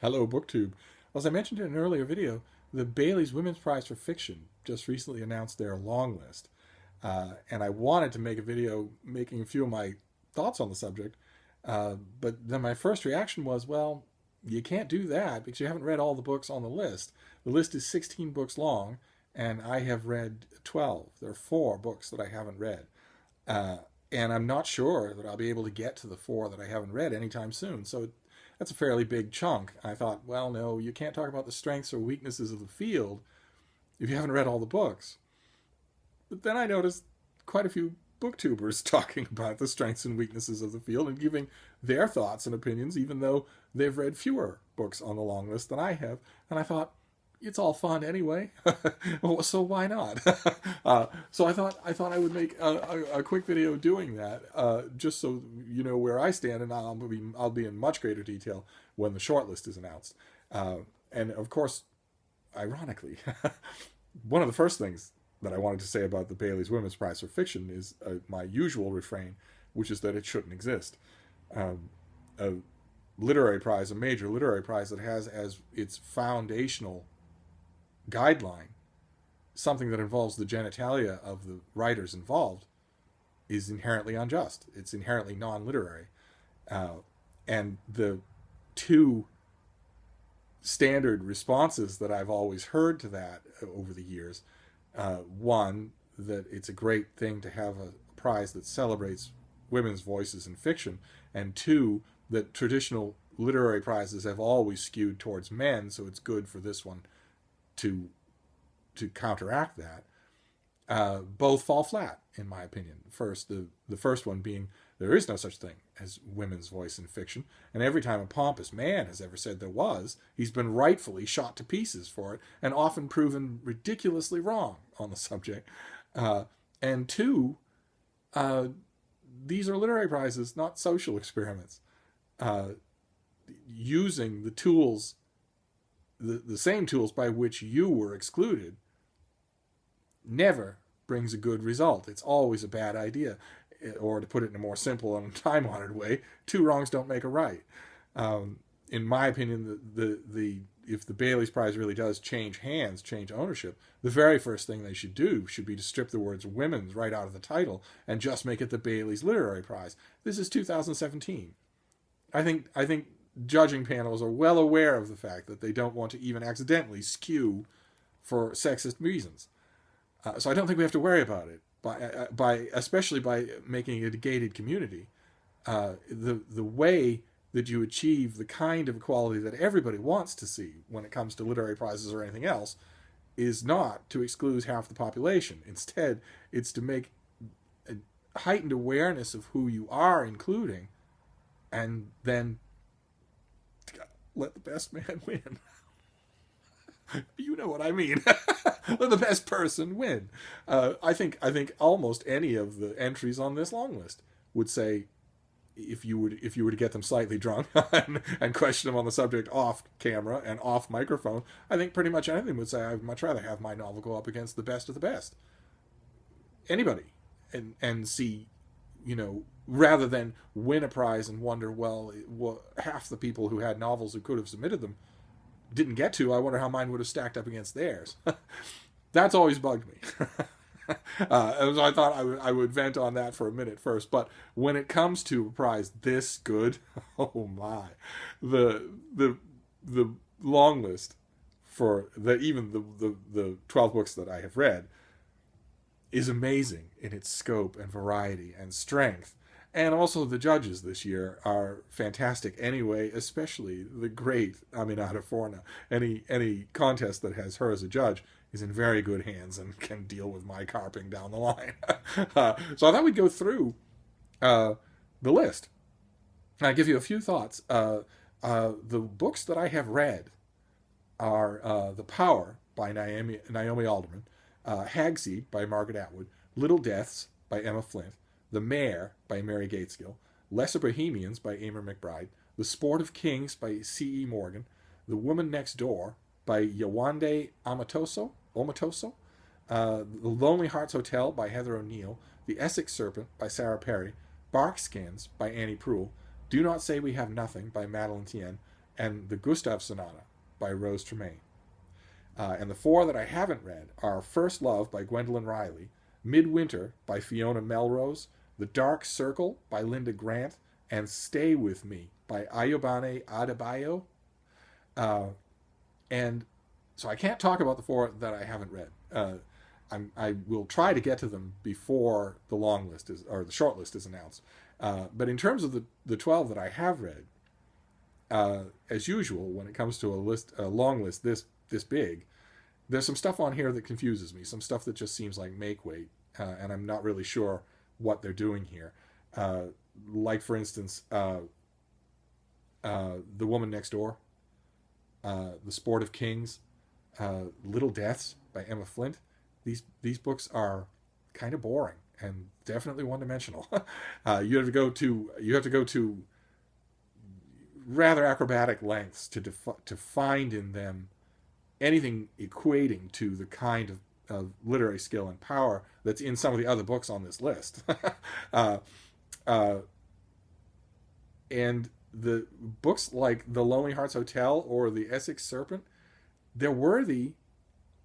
Hello, BookTube. As I mentioned in an earlier video, the Bailey's Women's Prize for Fiction just recently announced their long list. And I wanted to make a video making a few of my thoughts on the subject. But then my first reaction was, well, you can't do that because you haven't read all the books on the list. The list is 16 books long, and I have read 12. There are 4 books that I haven't read. Uh, and I'm not sure that I'll be able to get to the 4 that I haven't read anytime soon. So that's a fairly big chunk. I thought, well, no, you can't talk about the strengths or weaknesses of the field if you haven't read all the books. But then I noticed quite a few booktubers talking about the strengths and weaknesses of the field and giving their thoughts and opinions, even though they've read fewer books on the long list than I have. And I thought, it's all fun anyway, so why not? So I thought I would make a quick video doing that, just so you know where I stand, and I'll be in much greater detail when the shortlist is announced. And of course, ironically, one of the first things that I wanted to say about the Bailey's Women's Prize for Fiction is my usual refrain, which is that it shouldn't exist. A literary prize, a major literary prize that has as its foundational guideline something that involves the genitalia of the writers involved is inherently unjust. It's inherently non-literary. And the two standard responses that I've always heard to that over the years, one, that it's a great thing to have a prize that celebrates women's voices in fiction, and two, that traditional literary prizes have always skewed towards men, so it's good for this one to counteract that. Both fall flat, in my opinion. The first one being there is no such thing as women's voice in fiction, and every time a pompous man has ever said there was, he's been rightfully shot to pieces for it, and often proven ridiculously wrong on the subject. And two, these are literary prizes, not social experiments. Using the tools, the same tools by which you were excluded, never brings a good result. It's always a bad idea. Or to put it in a more simple and time-honored way, 2 wrongs don't make a right. In my opinion, the if the Bailey's Prize really does change hands, change ownership, the very first thing they should do should be to strip the words "women's" right out of the title and just make it the Bailey's Literary Prize. This is 2017. I think judging panels are well aware of the fact that they don't want to even accidentally skew for sexist reasons. So I don't think we have to worry about it. By especially by making it a gated community, the way that you achieve the kind of equality that everybody wants to see when it comes to literary prizes or anything else is not to exclude half the population. Instead, it's to make a heightened awareness of who you are including, and then let the best man win. You know what I mean. Let the best person win. I think almost any of the entries on this long list would say, if you were to get them slightly drunk and question them on the subject off camera and off microphone, I think pretty much anything would say I'd much rather have my novel go up against the best of the best. Anybody, and see, rather than win a prize and wonder, well, half the people who had novels who could have submitted them didn't get to. I wonder how mine would have stacked up against theirs. That's always bugged me. So I thought I would vent on that for a minute first. But when it comes to a prize this good, oh my, the long list for even the 12 books that I have read is amazing in its scope and variety and strength. And also the judges this year are fantastic anyway, especially the great Aminata Forna. Any contest that has her as a judge is in very good hands and can deal with my carping down the line. So I thought we'd go through the list. I'll give you a few thoughts. The books that I have read are The Power by Naomi Alderman, Hagseed by Margaret Atwood, Little Deaths by Emma Flint, The Mayor by Mary Gateskill, Lesser Bohemians by Amor McBride, The Sport of Kings by C.E. Morgan, The Woman Next Door by Yewande Omotoso, The Lonely Hearts Hotel by Heather O'Neill, The Essex Serpent by Sarah Perry, Barkskins by Annie Proulx, Do Not Say We Have Nothing by Madeline Tien, and the Gustav Sonata by Rose Tremaine. And the four that I haven't read are First Love by Gwendolyn Riley, Midwinter by Fiona Melrose, The Dark Circle by Linda Grant, and Stay With Me by Ayobane Adebayo. And so I can't talk about the four that I haven't read. I will try to get to them before the long list is, or the short list is announced. But in terms of the 12 that I have read, as usual, when it comes to a long list this big, there's some stuff on here that confuses me. Some stuff that just seems like make weight, and I'm not really sure what they're doing here. Like, for instance, The Woman Next Door, The Sport of Kings, Little Deaths by Emma Flint. These books are kind of boring and definitely one-dimensional. You have to go to rather acrobatic lengths to find in them anything equating to the kind of literary skill and power that's in some of the other books on this list. And the books like The Lonely Hearts Hotel or The Essex Serpent, they're worthy,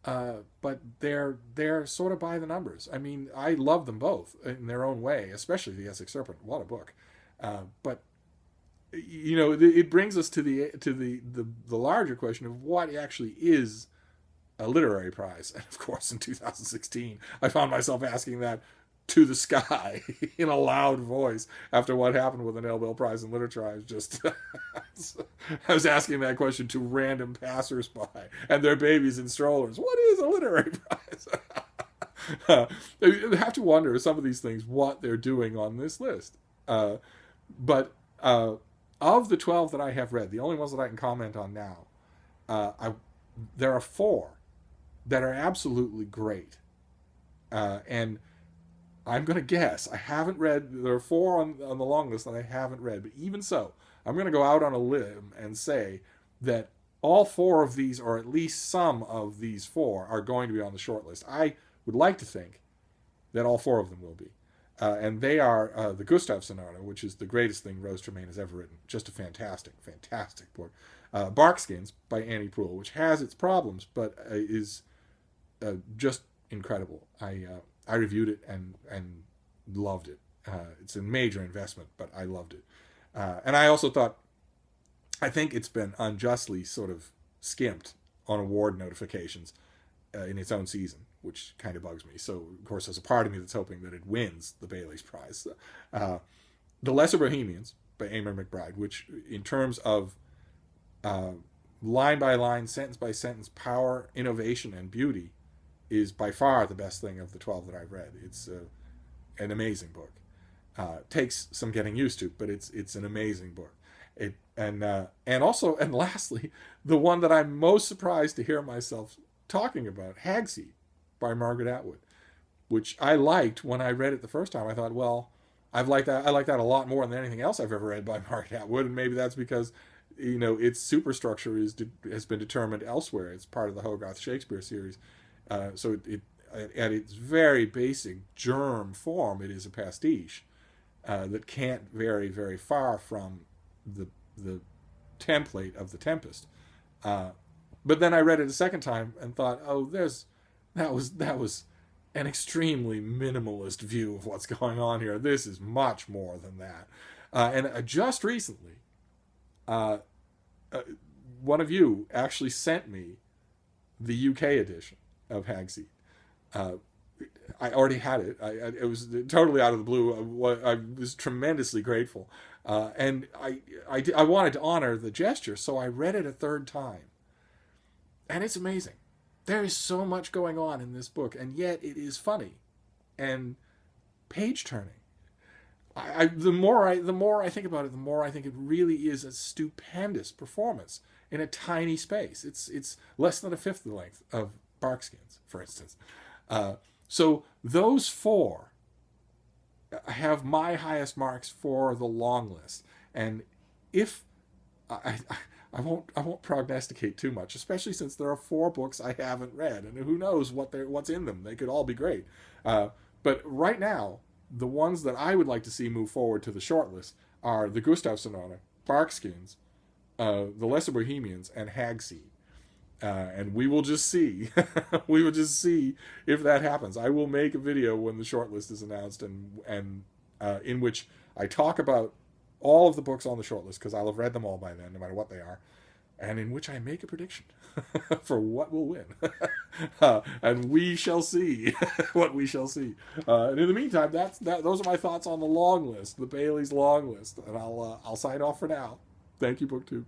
but they're sort of by the numbers. I mean, I love them both in their own way, especially The Essex Serpent. What a book! But you know, it brings us to the larger question of what actually is a literary prize. And of course, in 2016, I found myself asking that to the sky in a loud voice after what happened with the Nobel Prize in Literature. I was asking that question to random passersby and their babies in strollers. What is a literary prize? You have to wonder, some of these things, what they're doing on this list. But of the 12 that I have read, the only ones that I can comment on now, there are 4 that are absolutely great. And I'm going to guess, there are 4 on the long list that I haven't read, but even so, I'm going to go out on a limb and say that all 4 of these, or at least some of these 4, are going to be on the short list. I would like to think that all 4 of them will be. And they are the Gustav Sonata, which is the greatest thing Rose Tremaine has ever written. Just a fantastic, fantastic book. Barkskins by Annie Proulx, which has its problems, but is just incredible. I reviewed it and loved it. It's a major investment, but I loved it. And I also I think it's been unjustly sort of skimped on award notifications in its own season, which kind of bugs me. So, of course, there's a part of me that's hoping that it wins the Bailey's Prize. The Lesser Bohemians by Amor McBride, which in terms of line by line, sentence by sentence, power, innovation, and beauty, is by far the best thing of the 12 that I've read. It's an amazing book. Takes some getting used to, but it's an amazing book. And lastly, the one that I'm most surprised to hear myself talking about, Hagseed by Margaret Atwood, which I liked when I read it the first time. I thought, well, I like that a lot more than anything else I've ever read by Margaret Atwood, and maybe that's because, you know, its superstructure has been determined elsewhere. It's part of the Hogarth Shakespeare series. So it at its very basic germ form, it is a pastiche that can't vary very far from the template of The Tempest. But then I read it a second time and thought, oh, that was an extremely minimalist view of what's going on here. This is much more than that. And just recently, one of you actually sent me the UK edition of Hagseed. I already had it. It was totally out of the blue. I was tremendously grateful. And I wanted to honor the gesture, so I read it a third time. And it's amazing. There is so much going on in this book, and yet it is funny and page-turning. The more I think about it, the more I think it really is a stupendous performance in a tiny space. It's less than a fifth the length of Barkskins, for instance. So those 4 have my highest marks for the long list. And if I won't prognosticate too much, especially since there are 4 books I haven't read, and who knows what's in them. They could all be great. But right now, the ones that I would like to see move forward to the short list are the Gustav Sonata, Barkskins, The Lesser Bohemians, and Hagseed. And we will just see. We will just see if that happens. I will make a video when the shortlist is announced, and in which I talk about all of the books on the shortlist, because I'll have read them all by then, no matter what they are, and in which I make a prediction for what will win. And we shall see what we shall see. And in the meantime, those are my thoughts on the long list, the Bailey's long list, and I'll sign off for now. Thank you, BookTube.